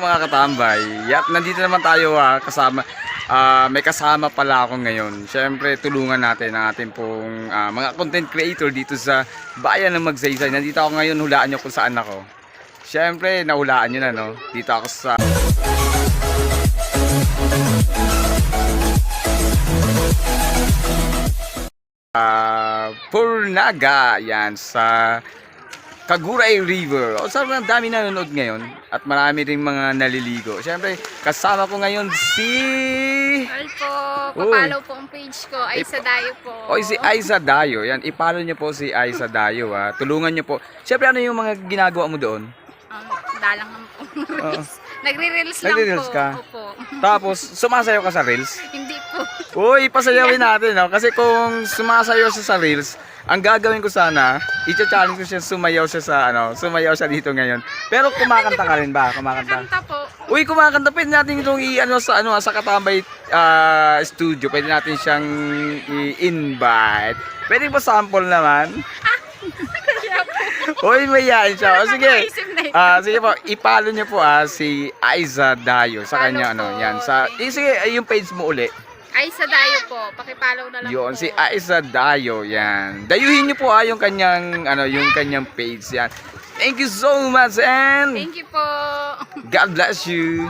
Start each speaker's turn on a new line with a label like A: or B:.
A: mga katambay. Nandito naman tayo kasama. May kasama pala ako ngayon. Siyempre, tulungan natin ang ating pong mga content creator dito sa bayan ng Magsaysay. Nandito ako ngayon, hulaan nyo kung saan ako. Siyempre, nahulaan nyo na, no? Dito ako sa... Purnaga, yan, sa Kaguray River. O, saan ang dami nanonood ngayon at marami ring mga naliligo. Siyempre, kasama ko ngayon si...
B: Hi po, papalaw po ang page ko, Aiza Dayo po.
A: O, si Aiza Dayo. Yan, ipalo nyo po si Aiza Dayo, ha. Tulungan nyo po. Siyempre, ano yung mga ginagawa mo doon?
B: Dalang ng reels. Nagre-reels lang
A: Nagre-reels
B: po.
A: ka?
B: Opo.
A: Tapos, sumasayaw ka sa reels?
B: Hindi po.
A: Uy, pasayawin natin, no? Kasi kung sumasayaw siya sa reels, ang gagawin ko sana, i-challenge ko siya, sumayaw siya sa, sumayaw siya dito ngayon. Pero kumakanta ka rin ba? Kumakanta?
B: Kanta po.
A: Uy, kumakanta. Pwede natin itong sa Katambay studio. Pwede natin siyang i-invite. Pwede ba sample naman? Uy, mayayain siya. O, sige. Sige po, ipalo niyo po si Aiza Dayo sa kanya, yan. Sige, yung page mo uli.
B: Aiza Dayo po, pakipollow na lang
A: Yun,
B: po.
A: si Aiza Dayo, yan. Dayuhin niyo po yung kanyang page, yan. Thank you so much and
B: Thank you po.
A: God bless you.